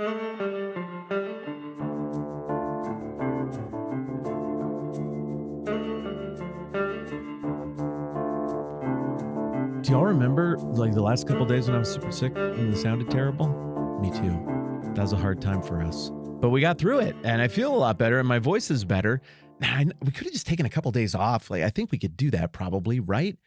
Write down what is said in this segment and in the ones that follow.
Do y'all remember like the last couple days when I was super sick and it sounded terrible? Me too. That was a hard time for us. But we got through it and I feel a lot better and my voice is better. We could have just taken a couple days off. Like I think we could do that probably, right?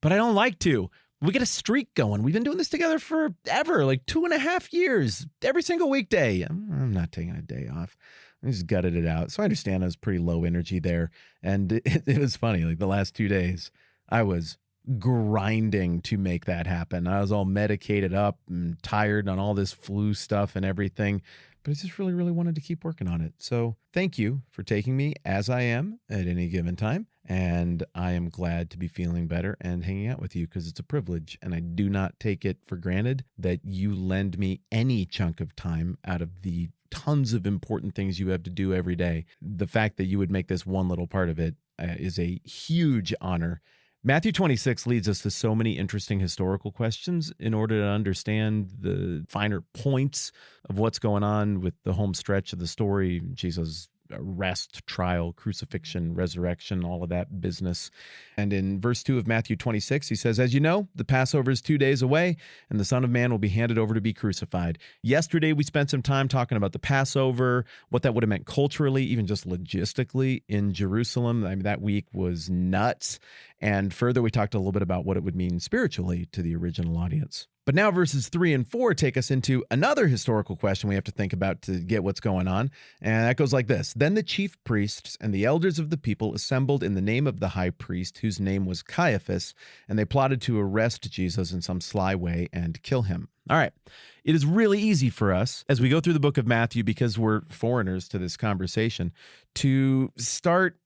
But I don't like to. We get a streak going. We've been doing this together forever, like 2.5 years, every single weekday. I'm not taking a day off. I just gutted it out. So I understand I was pretty low energy there. And it was funny. Like the last 2 days, I was grinding to make that happen. I was all medicated up and tired on all this flu stuff and everything, but I just really, really wanted to keep working on it. So thank you for taking me as I am at any given time. And I am glad to be feeling better and hanging out with you because it's a privilege. And I do not take it for granted that you lend me any chunk of time out of the tons of important things you have to do every day. The fact that you would make this one little part of it is a huge honor. Matthew 26 leads us to so many interesting historical questions in order to understand the finer points of what's going on with the home stretch of the story, Jesus' arrest, trial, crucifixion, resurrection, all of that business. And in verse 2 of Matthew 26, he says, "As you know, the Passover is 2 days away, and the Son of Man will be handed over to be crucified." Yesterday, we spent some time talking about the Passover, what that would have meant culturally, even just logistically in Jerusalem. I mean, that week was nuts. And further, we talked a little bit about what it would mean spiritually to the original audience. But now verses 3 and 4 take us into another historical question we have to think about to get what's going on. And that goes like this. "Then the chief priests and the elders of the people assembled in the name of the high priest, whose name was Caiaphas, and they plotted to arrest Jesus in some sly way and kill him." All right. It is really easy for us as we go through the book of Matthew, because we're foreigners to this conversation, to start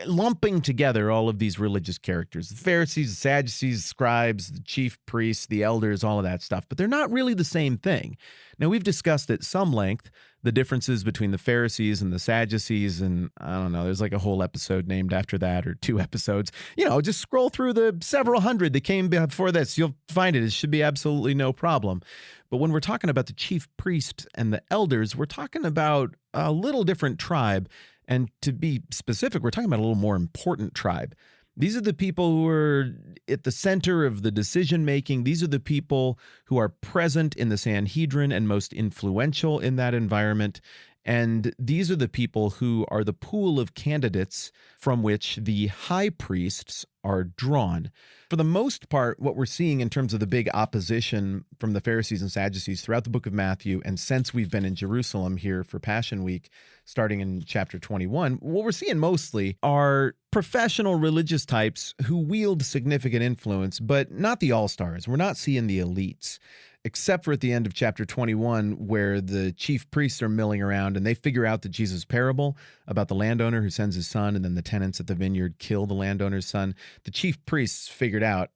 lumping together all of these religious characters, the Pharisees, the Sadducees, the scribes, the chief priests, the elders, all of that stuff, but they're not really the same thing. Now, we've discussed at some length the differences between the Pharisees and the Sadducees, and I don't know, there's like a whole episode named after that, or 2 episodes. Just scroll through the several hundred that came before this. You'll find it. It should be absolutely no problem. But when we're talking about the chief priests and the elders, we're talking about a little different tribe. And to be specific, we're talking about a little more important tribe. These are the people who are at the center of the decision-making. These are the people who are present in the Sanhedrin and most influential in that environment. And these are the people who are the pool of candidates from which the high priests are drawn. For the most part, what we're seeing in terms of the big opposition from the Pharisees and Sadducees throughout the book of Matthew, and since we've been in Jerusalem here for Passion Week, starting in chapter 21, what we're seeing mostly are professional religious types who wield significant influence, but not the all-stars. We're not seeing the elites, except for at the end of chapter 21, where the chief priests are milling around and they figure out that Jesus' parable about the landowner who sends his son and then the tenants at the vineyard kill the landowner's son. The chief priests figured out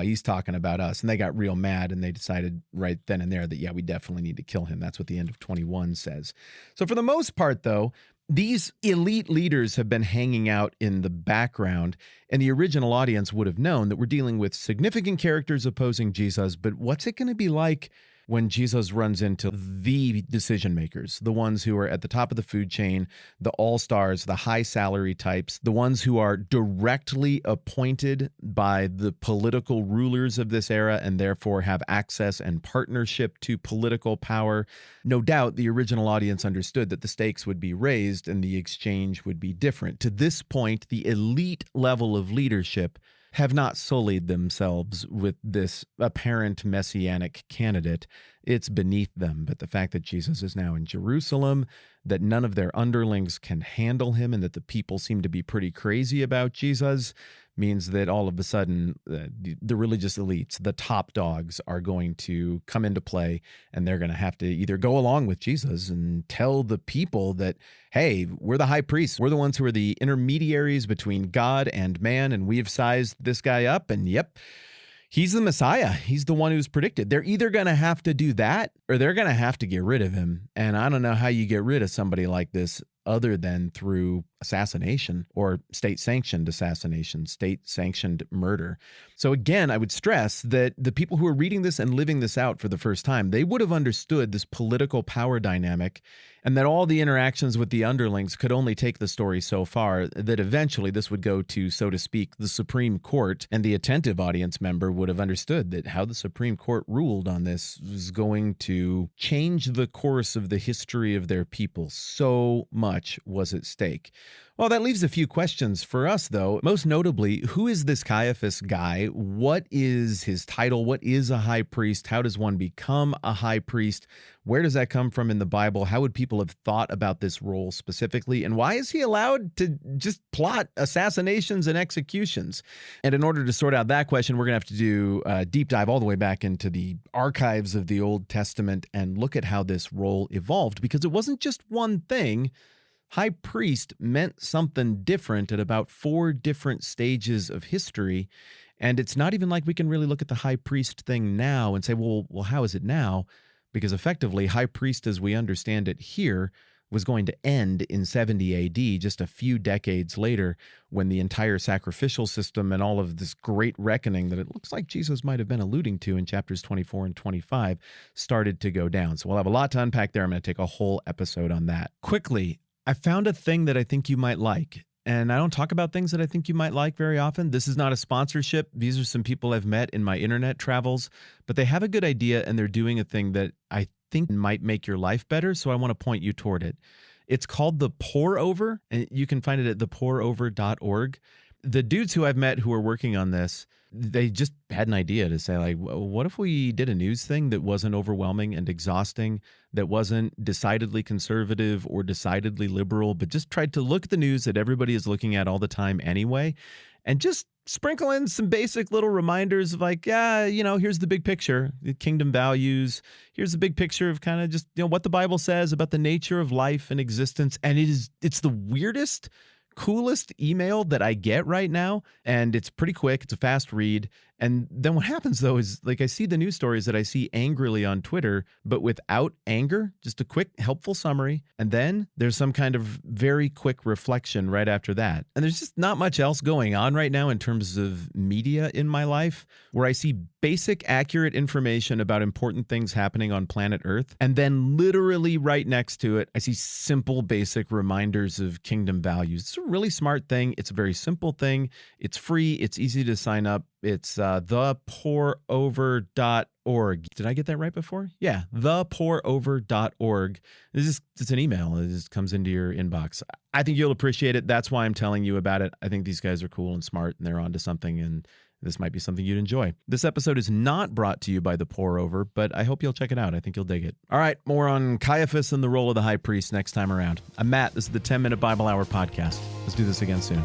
he's talking about us, and they got real mad, and they decided right then and there that, yeah, we definitely need to kill him. That's what the end of 21 says. So for the most part, though, these elite leaders have been hanging out in the background, and the original audience would have known that we're dealing with significant characters opposing Jesus, but what's it going to be like when Jesus runs into the decision makers, the ones who are at the top of the food chain, the all-stars, the high salary types, the ones who are directly appointed by the political rulers of this era and therefore have access and partnership to political power? No doubt the original audience understood that the stakes would be raised and the exchange would be different. To this point, the elite level of leadership have not sullied themselves with this apparent messianic candidate. It's beneath them. But the fact that Jesus is now in Jerusalem, that none of their underlings can handle him, and that the people seem to be pretty crazy about Jesus, means that all of a sudden the religious elites, the top dogs, are going to come into play, and they're going to have to either go along with Jesus and tell the people that, hey, we're the high priests. We're the ones who are the intermediaries between God and man, and we've sized this guy up, and yep, he's the Messiah. He's the one who's predicted. They're either going to have to do that, or they're going to have to get rid of him. And I don't know how you get rid of somebody like this other than through assassination or state-sanctioned assassination, state-sanctioned murder. So again, I would stress that the people who are reading this and living this out for the first time, they would have understood this political power dynamic and that all the interactions with the underlings could only take the story so far, that eventually this would go to, so to speak, the Supreme Court, and the attentive audience member would have understood that how the Supreme Court ruled on this was going to change the course of the history of their people. So much was at stake. Well, that leaves a few questions for us, though. Most notably, who is this Caiaphas guy? What is his title? What is a high priest? How does one become a high priest? Where does that come from in the Bible? How would people have thought about this role specifically? And why is he allowed to just plot assassinations and executions? And in order to sort out that question, we're going to have to do a deep dive all the way back into the archives of the Old Testament and look at how this role evolved, because it wasn't just one thing. High priest meant something different at about 4 different stages of history. And it's not even like we can really look at the high priest thing now and say, well, how is it now? Because effectively, high priest as we understand it here was going to end in 70 AD, just a few decades later, when the entire sacrificial system and all of this great reckoning that it looks like Jesus might have been alluding to in chapters 24 and 25 started to go down. So we'll have a lot to unpack there. I'm going to take a whole episode on that. Quickly, I found a thing that I think you might like. And I don't talk about things that I think you might like very often. This is not a sponsorship. These are some people I've met in my internet travels, but they have a good idea and they're doing a thing that I think might make your life better. So I want to point you toward it. It's called the Pour Over, and you can find it at thepourover.org. The dudes who I've met who are working on this, they just had an idea to say, like, what if we did a news thing that wasn't overwhelming and exhausting, that wasn't decidedly conservative or decidedly liberal, but just tried to look at the news that everybody is looking at all the time anyway, and just sprinkle in some basic little reminders of like, here's the big picture, the kingdom values. Here's the big picture of kind of just, what the Bible says about the nature of life and existence. And it's the weirdest, coolest email that I get right now, and it's pretty quick. It's a fast read. And then what happens, though, is like I see the news stories that I see angrily on Twitter, but without anger, just a quick, helpful summary. And then there's some kind of very quick reflection right after that. And there's just not much else going on right now in terms of media in my life where I see basic, accurate information about important things happening on planet Earth. And then literally right next to it, I see simple, basic reminders of kingdom values. It's a really smart thing. It's a very simple thing. It's free. It's easy to sign up. It's thepourover.org. Did I get that right before? Yeah, thepourover.org. It's an email. It just comes into your inbox. I think you'll appreciate it. That's why I'm telling you about it. I think these guys are cool and smart, and they're onto something, and this might be something you'd enjoy. This episode is not brought to you by The Pour Over, but I hope you'll check it out. I think you'll dig it. All right, more on Caiaphas and the role of the high priest next time around. I'm Matt. This is the 10-Minute Bible Hour podcast. Let's do this again soon.